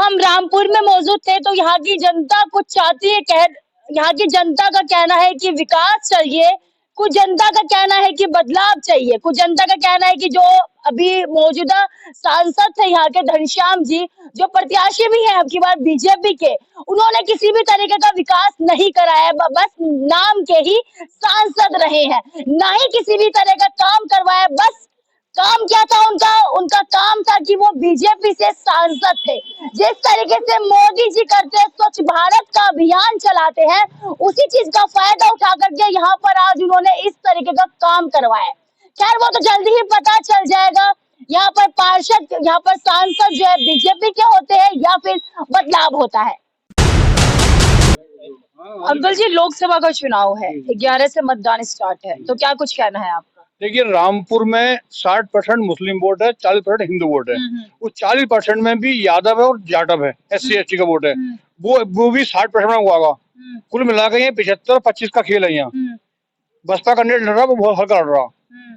हम रामपुर में मौजूद थे तो यहाँ की जनता कुछ चाहती है, यहाँ की जनता का कहना है कि विकास चाहिए, कुछ जनता का कहना है कि बदलाव चाहिए, कुछ जनता का कहना है कि जो अभी मौजूदा सांसद थे यहाँ के घनश्याम जी, जो प्रत्याशी भी हैं अब की बार बीजेपी के, उन्होंने किसी भी तरीके का विकास नहीं कराया, बस नाम के ही सांसद रहे हैं, ना ही किसी भी तरह का काम करवाया। बस काम क्या था उनका, उनका काम था कि वो बीजेपी से सांसद थे। जिस तरीके से मोदी जी करते हैं, स्वच्छ भारत का अभियान चलाते हैं, उसी चीज का फायदा उठा करके यहाँ पर आज उन्होंने इस तरीके का काम करवाया। खैर वो तो जल्दी ही पता चल जाएगा, यहाँ पर पार्षद, यहाँ पर सांसद जो है बीजेपी के होते हैं या फिर बदलाव होता है। अंकल जी, लोकसभा का चुनाव है, 11 से मतदान स्टार्ट है, तो क्या कुछ कहना है आपका? देखिए, रामपुर में 60% मुस्लिम वोट है, 40% हिंदू वोट है। उस 40% में भी यादव है और जाटव है, SC ST का वोट है। वो भी 60% में हुआ। कुल मिला के ये 75-25 का खेल है यहाँ। बसपा कैंडिडेट लड़ रहा, वो बहुत हल्का लड़ रहा।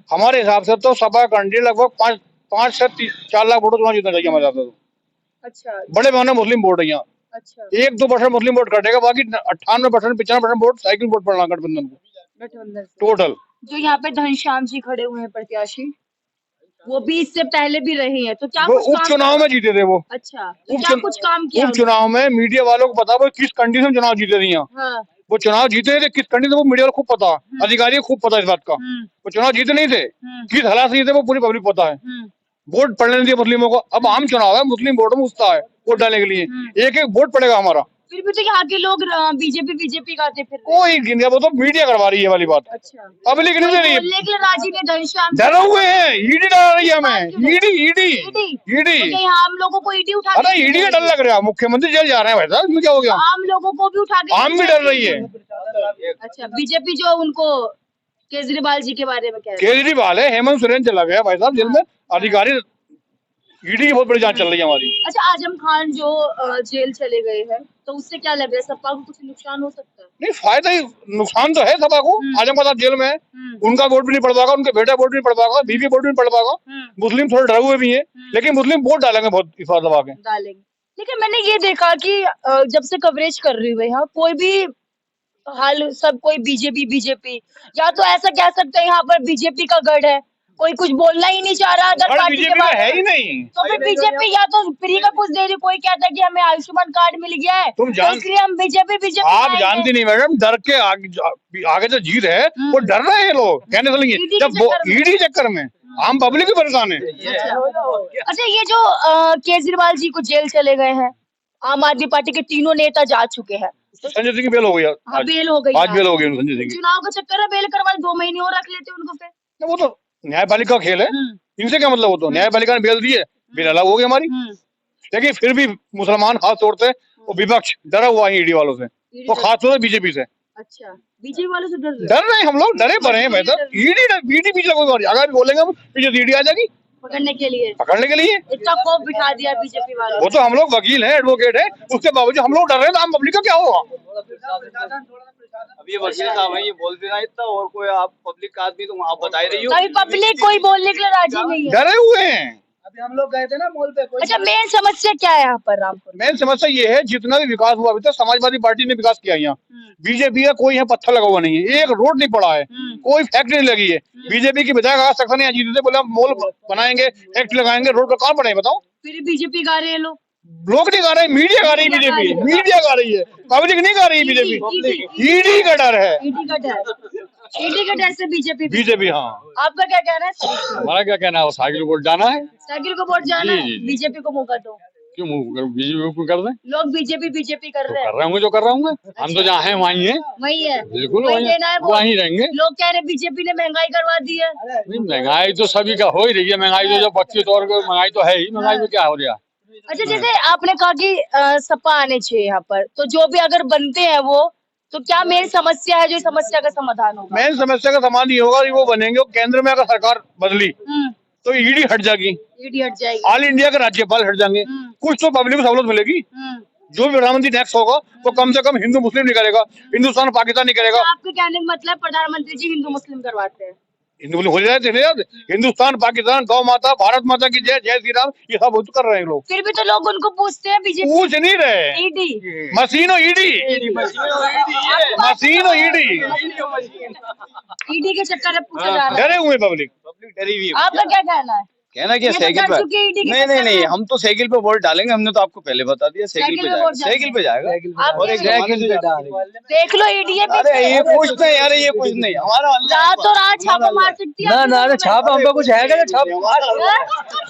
हमारे हिसाब से तो सपा कैंडिडेट लगभग 5 से 4 लाख वोटों चुनाव जीतना चाहिए हमारे हिसाब से। अच्छा, बड़े पैमाने मुस्लिम वोट है यहाँ। अच्छा, 1-2% मुस्लिम वोट कटेगा, बाकी 98% 95% वोट साइकिल वोट पड़ना गठबंधन को टोटल। जो यहाँ पे घनश्याम जी खड़े हुए हैं प्रत्याशी, वो भी इससे पहले भी रहे हैं, तो क्या वो कुछ उपचुनाव में जीते थे वो। अच्छा, तो क्या कुछ काम किया उपचुनाव में मीडिया वालों को पता वो किस कंडीशन में चुनाव जीते थे यहाँ। हाँ, वो चुनाव जीते थे किस कंडीशन में, वो मीडिया को खूब पता, अधिकारी को खूब पता इस बात का। वो चुनाव जीते नहीं थे, किस हालात से जीते वो पूरी पब्लिक पता है। वोट पड़ने नहीं दिया मुस्लिमों को। अब आम चुनाव है, मुस्लिम वोट में उत्साह है वोट डालने के लिए। एक एक वोट पड़ेगा हमारा। फिर भी तो यहाँ के लोग बीजेपी गाते फिर कोई गिनती, वो तो मीडिया करवा रही है वाली बात। अच्छा, पब्लिक नहीं दे रही है, बोलने के लिए राजी नहीं, घनश्याम डरे हुए हैं। ईडी डरा रही है हमें, ईडी। यहाँ आम लोगों को ईडी उठा अरे ईडी का डर लग रहा है, मुख्यमंत्री जेल जा रहे हैं भाई साहब, इसमें क्या हो गया? आम लोगों को भी उठा के, आम भी डर रही है। अच्छा, बीजेपी जो उनको केजरीवाल जी के बारे में कह रहे हैं। केजरीवाल है, हेमंत सोरेन चला गया भाई साहब जेल में, अधिकारी ईडी की बहुत बड़ी जांच चल रही है हमारी। अच्छा, आजम खान जो जेल चले गए हैं, तो उससे क्या लग रहा है, सपा को कुछ नुकसान हो सकता है? नहीं, फायदा ही, नुकसान तो है सपा को। आजम खान साहब जेल में है, उनका वोट भी नहीं पड़ पाएगा, उनके बेटा वोट भी नहीं पड़ पाएगा, बीवी वोट भी नहीं पड़ पाएगा। मुस्लिम थोड़े डरे हुए भी हैं, लेकिन मुस्लिम वोट डालेंगे बहुत इस बार दबा के डालेंगे। लेकिन मैंने ये देखा कि जब से कवरेज कर रही हुई है, कोई भी हाल, सब कोई बीजेपी, या तो ऐसा कह सकते हैं यहाँ पर बीजेपी का गढ़ है, कोई कुछ बोलना ही नहीं चाह रहा अदर पार्टी के बारे में। है ही नहीं, तो फिर बीजेपी या तो फ्री का कुछ दे रही, कोई कहता है कि हमें आयुष्मान कार्ड मिल गया है, तुम तो इसलिए हम बीजेपी आप जानती नहीं मैडम, डर के आगे जो जीत है वो डर रहे हैं लोग, कहने चलेंगे जब ईडी चक्कर में आम पब्लिक भी परेशान है। अच्छा, ये जो केजरीवाल जी को जेल चले गए हैं, आम आदमी पार्टी के तीनों नेता जा चुके हैं, संजय सिंह की बेल हो गई, बेल हो गई, आज बेल हो गई संजय सिंह की। चुनाव का चक्कर है, बेल करवा 2 महीने और रख लेते उनको फिर। वो तो न्यायपालिका का खेल है, इनसे क्या मतलब, वो तो न्यायपालिका ने बेल दी है, बेल अलग हो गई हमारी। लेकिन फिर भी मुसलमान हाथ तोड़ते हैं, वो विपक्ष डरा हुआ है ईडी वालों से, तो खासतौर से बीजेपी से। अच्छा, बीजेपी वालों से डर रहे हैं हम लोग, डरे पड़े हैं बेहतर। ईडी पीछे कोई अगर बोलेंगे हम पीछे ईडी आ जाएगी पकड़ने के लिए। इतना खौफ बिठा दिया बीजेपी वालों। वो तो हम लोग वकील हैं, एडवोकेट हैं, उसके बावजूद हम लोग डर रहे हैं, तो आम पब्लिक का क्या होगा? अब ये वकील साहब है, ये बोल भी रहा इतना, और कोई आप पब्लिक का आदमी, तुम आप बता रही हो। कभी पब्लिक कोई बोलने के लिए राजी नहीं है, डरे हुए हैं। अभी हम लोग गए थे ना मॉल पे। अच्छा, मेन समस्या क्या है यहाँ पर रामपुर? मेन समस्या ये है, जितना भी विकास हुआ अभी तक समाजवादी पार्टी ने विकास किया यहाँ। बीजेपी का कोई यहाँ पत्थर लगा हुआ नहीं है, एक रोड नहीं पड़ा है, कोई फैक्ट्री नहीं लगी है। बीजेपी की विधायक आज तक नहीं जीते थे, बोले हम मॉल बनाएंगे, फैक्ट्री लगाएंगे, रोड पर कहाँ बने बताओ? फिर बीजेपी गा रहे हैं लोग नहीं गा रहे, मीडिया गा रही है, मीडिया गा रही है, पब्लिक नहीं गा रही है। बीजेपी ईडी का डर है, ईडी का डर से बीजेपी। हाँ, आपका क्या कहना है? हमारा क्या कहना है, साइकिल वोट जाना है, साइकिल को वोट जाना है, बीजेपी को मौका दो। क्यों बीजेपी को कर दें? लोग बीजेपी कर रहे हैं, कर रहे होंगे जो कर रहे होंगे, हम तो जहाँ हैं वहीं हैं, वही है, बिल्कुल वहीं रहेंगे। लोग कह रहे बीजेपी ने महंगाई करवा दी है। नहीं, महंगाई तो सभी का हो ही रही है, महंगाई जो 25 और महंगाई तो है ही, महंगाई में क्या हो रहा है? अच्छा, जैसे आपने कहा कि सपा आने चाहिए यहाँ पर, तो जो भी अगर बनते हैं वो, तो क्या मेन समस्या है जो समस्या का समाधान होगा? मेन समस्या का समाधान ये होगा, वो बनेंगे, केंद्र में अगर सरकार बदली तो ईडी हट जाएगी, ऑल इंडिया के राज्यपाल हट जाएंगे, कुछ तो पब्लिक को सहूलत मिलेगी। जो भी प्रधानमंत्री टैक्स होगा वो कम से कम हिंदू मुस्लिम नहीं करेगा, हिंदुस्तान पाकिस्तान नहीं करेगा। आपके कहने का मतलब प्रधानमंत्री जी हिंदू मुस्लिम करवाते हैं? हिंदू हो जाए थे ना, हिंदुस्तान, पाकिस्तान, गौ माता, भारत माता की जय, जय श्री राम, ये सब कर रहे हैं लोग। फिर भी तो लोग उनको पूछते हैं बीजेपी पूछ नहीं रहे, ईडी मशीनो ईडी, मशीनो ईडी, ईडी के चक्कर में पूछा जा रहा है। डरे हुए पब्लिक। पब्लिक डरी हुई है। आपका क्या कहना है? कहना क्या, ये तो साइकिल डर पे? चुकी है ईडी के नहीं नहीं चक्कर नहीं, में। हम तो साइकिल पे वोट डालेंगे, हमने तो आपको पहले बता दिया, साइकिल पे साइकिल पे जाएगा, वोट डालेंगे। साइकिल पे जाएगा। आप और एक जमाने से देख लो ईडी अरे ये कुछ नहीं, अरे ये कुछ नहीं, हमारा रातों रात छापा मार सकती है। ना छाप हमका कुछ है क्या? छाप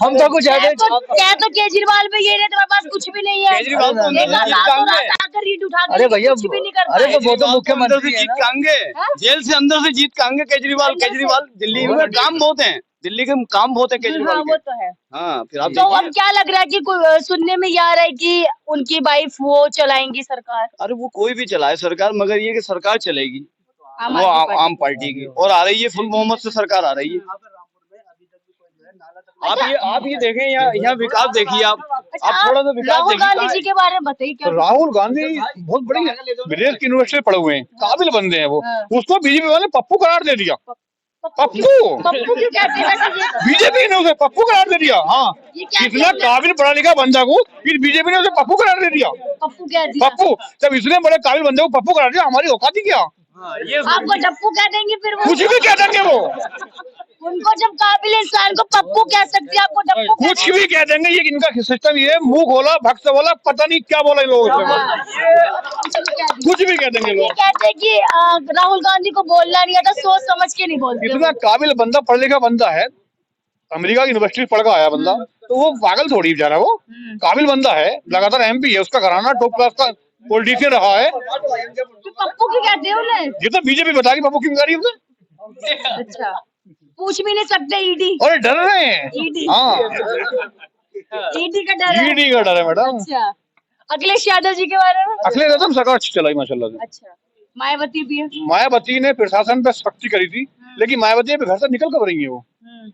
हम तो कुछ है क्या तो केजरीवाल में ये नहीं, तुम्हारे पास कुछ भी नहीं है। केजरीवाल तो अंदर से देखा, जीत रातों कांगे। रात आकर रीट उठा के अरे भैया, कुछ भी नहीं करता अरे है। तो वो तो अंदर मुख्यमंत्री से है जीत ना। कांगे, जेल से अंदर से जीत कांगे केजरीवाल। अंदर से। केजरीवाल दिल्ली में काम बहुत है, दिल्ली के काम बहुत है हाँ केजरीवाल वो के। तो है। हाँ फिर आप तो अब देखिए। क्या लग रहा है कि सुनने में ये आ रहा है कि उनकी वाइफ वो चलाएंगी सरकार, अरे वो कोई भी चलाए सरकार, मगर ये कि सरकार चलेगी आम वो आदमी पार्टी। आम पार्टी की, और आ रही है फुल बहुमत से सरकार आ रही है। आप ये देखें, यहाँ विकास देखिए आप थोड़ा सा विकास राहुल गांधी देखिए। जी के बारे में बताइए तो क्या। राहुल गांधी बहुत बड़ी विदेश की यूनिवर्सिटी पढ़े हुए हैं, काबिल बंदे हैं वो। हाँ। उसको बीजेपी वाले पप्पू करार दे दिया। पप्पू, पप्पू क्यों कहते हैं वैसे ये? बीजेपी ने उसे पप्पू करार दे दिया। हाँ, ये क्या इतना किया? काबिल पढ़ा लिखा बंदा को फिर बीजेपी ने उसे पप्पू करार दे दिया। पप्पू कह दिया। पप्पू, जब इतने बड़े काबिल बंदे को पप्पू करार दिया, हमारी औकात ही क्या? आपको डप्पू कह देंगे फिर वो। कुछ भी कह देंगे वो, उनको जब काबिल इंसान को पप्पू कह सकती है, आपको डप्पू कह कुछ भी कह देंगे। ये इनका सिस्टम ये है, मुंह खोला भक्त बोला, पता नहीं क्या बोला इन लोगों से, कुछ भी कह देंगे ये लोग। कहते हैं कि राहुल गांधी को बोलना नहीं आता, सोच समझ के नहीं बोलते। इतना काबिल बंदा, पढ़ लिखा बंदा है, अमेरिका की यूनिवर्सिटी पढ़ कर आया बंदा, तो वो पागल थोड़ी बेचारा, वो काबिल बंदा है, लगातार एमपी है, उसका घराना टॉप क्लास का पॉलिटिशियन रहा है। तो पप्पू क्यों कहते हैं उन्हें? ये तो बीजेपी बताएगी पप्पू क्यों करी उसे, अच्छा, पूछ भी नहीं सकते ईडी। और डर रहे हैं। ईडी हाँ, ईडी का डर है। ईडी का डर है मैडम। अच्छा, अखिलेश यादव जी के बारे में? अखिलेश यादव सरकार अच्छी चलाई माशाल्लाह से। अच्छा, मायावती भी है। मायावती ने प्रशासन पे सख्ती करी थी, लेकिन मायावती अभी घर से निकल कर रही है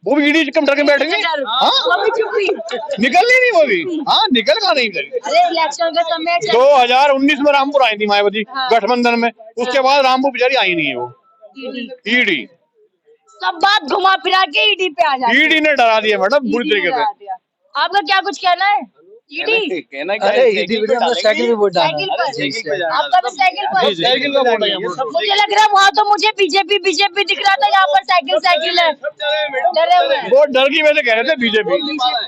वो भी ईडी कम डर के बैठेंगे। हाँ, वो भी चुप हुई। निकल नहीं वो भी। हाँ, निकल का नहीं करी। अरे इलेक्शन का समय चल 2019 में रामपुर आई थी मायावती हाँ। गठबंधन में, उसके बाद रामपुर बेचारी आई नहीं है वो। ईडी ईडी सब बात घुमा फिरा के ईडी पे आ जाती है। ईडी ने डरा दिया मैडम बुरी ईडी ने तरीके डरा से। दिया। आपका क्या कुछ कहना है? ईडी कहना क्या अरे है, ईडी पे हम साइकिल पे वोट साइकिल डाला। पर, आपका भी साइकिल पर। साइकिल का वोट है यहाँ पर। मुझे लग रहा है वहाँ तो मुझे बीजेपी दिख रहा था, यहाँ पर साइकिल है। डरे हुए हैं। वो डर की वजह से कह रहे थे बीजेपी।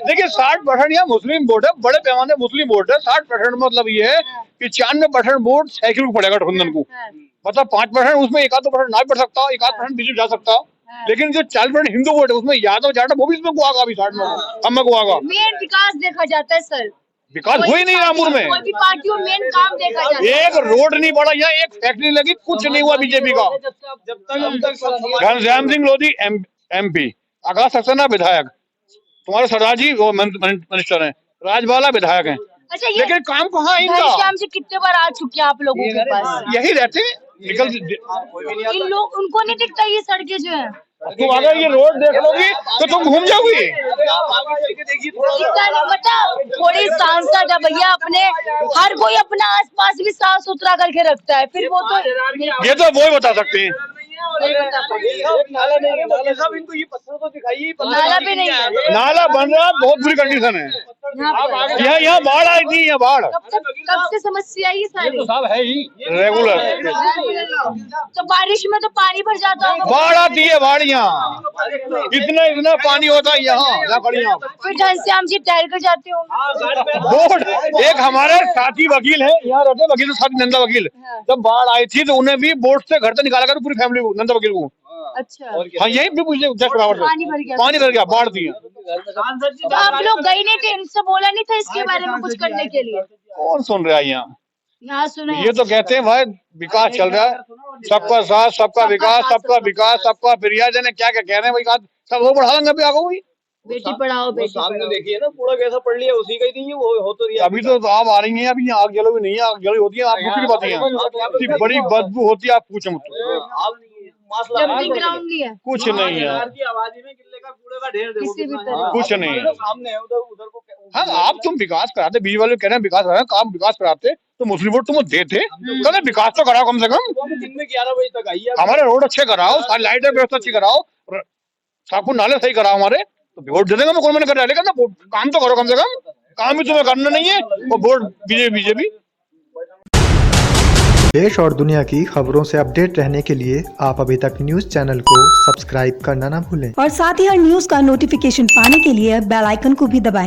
देखिए 60% यहाँ मुस्लिम वोट है, बड़े पैमाने मुस्लिम वोट है। 60% मतलब ये है कि 94% वोट साइकिल को पड़ेगा गठबंधन को। हाँ, मतलब 5% उसमें 1-2% ना भी बढ़ सकता, 1-8% बीजेपी जा सकता। हाँ। लेकिन जो 40% हिंदू वोट है उसमें यादव जाटव वो भी इसमें को आगा, अभी 60 में हम को आगा। मेन विकास देखा जाता है सर। विकास हुई नहीं रामपुर में, कोई भी पार्टी में मेन काम देखा जाता है। एक रोड नहीं बढ़ा, यहाँ एक फैक्ट्री लगी, कुछ नहीं हुआ बीजेपी का। जब तक घनश्याम सिंह लोधी MP, आकाश सक्सेना विधायक, तुम्हारे सरदार जी वो मिनिस्टर हैं, राजबाला विधायक हैं, अच्छा, ये लेकिन काम कहाँ है इनका? घनश्याम जी कितने बार आ चुके हैं आप लोगों के पास? यही रहते हैं, निकल इन लोग उनको नहीं दिखता ये सड़कें जो है? तुम अगर ये रोड देख लोगी तो तुम घूम जाओगी। इतना नहीं पता, थोड़ी सांसद है भैया, अपने हर कोई अपना आसपास भी साफ सुथरा करके रखता है, फिर वो तो ये तो वो ही बता सकते हैं। नहीं बता पाएंगे। नाला नहीं है, सब इनको ये पत्थर तो दिखाइए, नाला भी नहीं है नाला बन रहा, बहुत बुरी कंडीशन है। यहाँ पर। यहाँ बाढ़ आई थी, यहाँ बाढ़ कब से समस्या है ये सारी? सब है ही रेगुलर। तो बारिश में तो पानी भर जाता होगा, बाढ़ आती है, बाढ़ यहाँ इतना पानी होता है यहाँ बढ़िया। फिर घनश्याम जी तैर कर जाते होंगे। बोट, एक हमारे साथी वकील है यहाँ रहते, वकील साथी नंदा वकील, जब बाढ़ आई थी तो उन्हें भी बोट से घर से निकाला कर पूरी फैमिली को, नंदा वकील को। अच्छा, हाँ, यही भी पूछे जस्ट बराबर पानी भर गया। पानी भर गया, बाढ़ थी। तो आप लोग गए नहीं थे, इनसे बोला नहीं था इसके बारे में कुछ करने के लिए? कौन सुन रहा है यहाँ? यहाँ सुने ये तो कहते हैं भाई विकास चल रहा है, सबका साथ, सबका विकास, सबका फिरिया, जाने क्या क्या कह रहे हैं भाई, सब वो बढ़ा लेंगे अभी आगे हुई। बेटी पढ़ाओ बेटी सामने पढ़ाओ। देखिए ना, पूरा कैसा पढ़ लिया, उसी का ही नहीं है, वो हो तो रिया। अभी तो आप आ रही हैं, अभी आग जलोगी नहीं, आग जली होती है, आप दूसरी बात है, इतनी बड़ी बदबू होती है, आप पूछो मत। आप मास्क लगा डंपिंग ग्राउंड नहीं है कुछ नहीं है, की आवाज में गिल्ले का कूड़े का ढेर देखो किसी भी कितना। तरह। कुछ नहीं है। सामने है, उधर उधर को हाँ, आप तुम विकास कराते, बीच वाले कह रहे हैं विकास कराते, काम विकास कराते तो मुस्लिम वोट तुम देते, कहते विकास तो कराओ कम से कम, दिन में 11 बजे तक आइए। हमारे रोड अच्छे कराओ, सारी लाइटें व्यवस्था अच्छी कराओ, साकू नाले सही करा हमारे तो वोट दे देंगे। मैं कौन मैंने कर लेकिन ना काम तो करो, कम से कम काम भी तुम्हें करना नहीं है और वोट बीजेपी। देश और दुनिया की खबरों से अपडेट रहने के लिए आप अभी तक न्यूज चैनल को सब्सक्राइब करना ना भूलें और साथ ही हर न्यूज का नोटिफिकेशन पाने के लिए बेल आइकन को भी दबाएं।